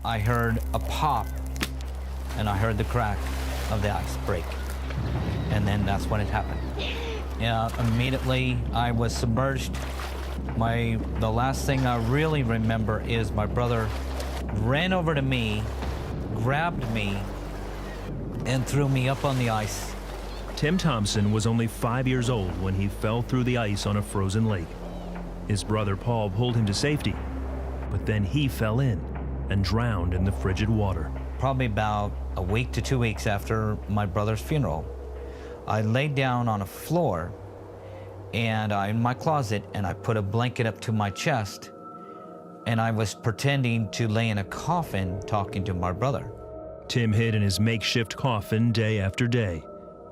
I heard a pop, and I heard the crack of the ice break. And then that's when it happened. Immediately, I was submerged. The last thing I really remember is my brother ran over to me, grabbed me, and threw me up on the ice. Tim Thompson was only 5 years old when he fell through the ice on a frozen lake. His brother Paul pulled him to safety, but then he fell in and drowned in the frigid water. Probably about a week to 2 weeks after my brother's funeral, I laid down on a floor and in my closet, and I put a blanket up to my chest, and I was pretending to lay in a coffin talking to my brother. Tim hid in his makeshift coffin day after day.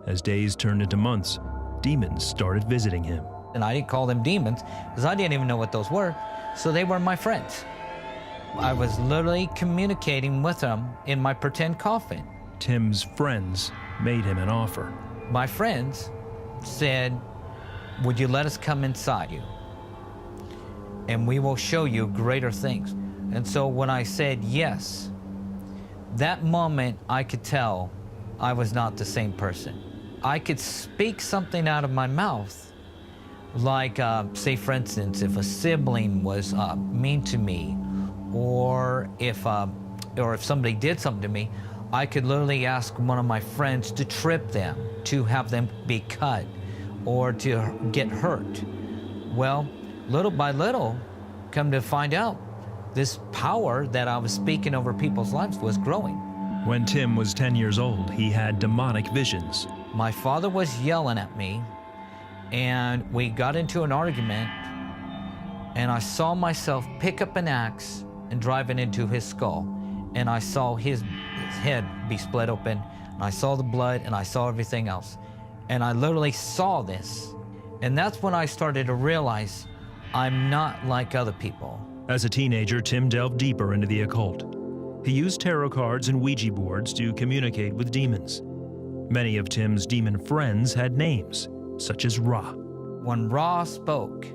As days turned into months, demons started visiting him. And I didn't call them demons because I didn't even know what those were, so they were my friends. I was literally communicating with them in my pretend coffin. Tim's friends made him an offer. My friends said, would you let us come inside you? And we will show you greater things. And so when I said yes, that moment I could tell I was not the same person. I could speak something out of my mouth, like, say for instance, if a sibling was mean to me, or if somebody did something to me, I could literally ask one of my friends to trip them, to have them be cut, or to get hurt. Well, little by little, come to find out, this power that I was speaking over people's lives was growing. When Tim was 10 years old, he had demonic visions. My father was yelling at me, and we got into an argument, and I saw myself pick up an axe and drive it into his skull. And I saw his head be split open, and I saw the blood, and I saw everything else. And I literally saw this. And that's when I started to realize I'm not like other people. As a teenager, Tim delved deeper into the occult. He used tarot cards and Ouija boards to communicate with demons. Many of Tim's demon friends had names, such as Ra. When Ra spoke,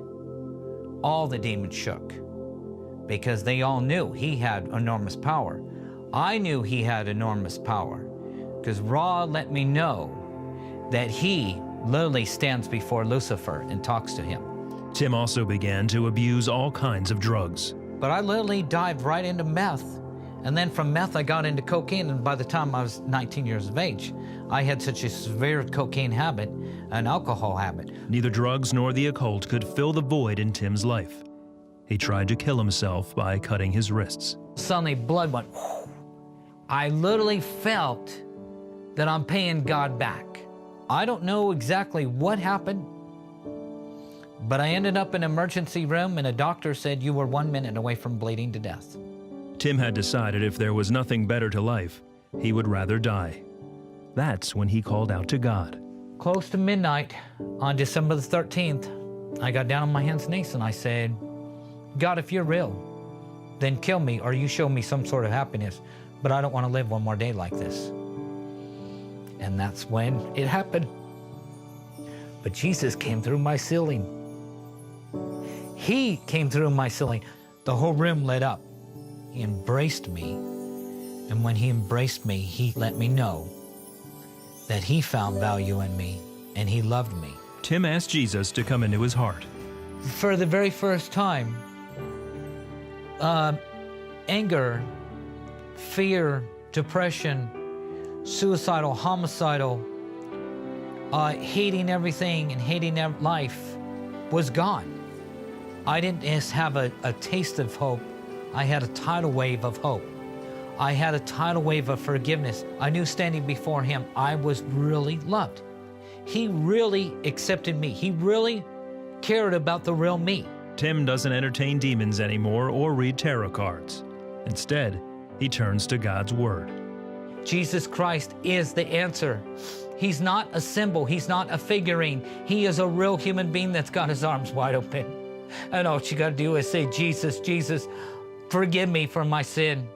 all the demons shook, because they all knew he had enormous power. I knew he had enormous power, because Ra let me know that he literally stands before Lucifer and talks to him. Tim also began to abuse all kinds of drugs. But I literally dived right into meth. And then from meth, I got into cocaine, and by the time I was 19 years of age, I had such a severe cocaine habit, an alcohol habit. Neither drugs nor the occult could fill the void in Tim's life. He tried to kill himself by cutting his wrists. Suddenly, blood went, whoosh. I literally felt that I'm paying God back. I don't know exactly what happened, but I ended up in an emergency room, and a doctor said you were 1 minute away from bleeding to death. Tim had decided if there was nothing better to life, he would rather die. That's when he called out to God. Close to midnight on December the 13th, I got down on my hands and knees and I said, God, if you're real, then kill me or you show me some sort of happiness, but I don't want to live one more day like this. And that's when it happened. But Jesus came through my ceiling. He came through my ceiling. The whole room lit up. He embraced me, and when he embraced me, he let me know that he found value in me, and he loved me. Tim asked Jesus to come into his heart. For the very first time, anger, fear, depression, suicidal, homicidal, hating everything and hating life was gone. I didn't just have a taste of hope. I had a tidal wave of hope. I had a tidal wave of forgiveness. I knew standing before him, I was really loved. He really accepted me. He really cared about the real me. Tim doesn't entertain demons anymore or read tarot cards. Instead, he turns to God's Word. Jesus Christ is the answer. He's not a symbol. He's not a figurine. He is a real human being that's got his arms wide open. And all you got to do is say, Jesus, Jesus, forgive me for my sin.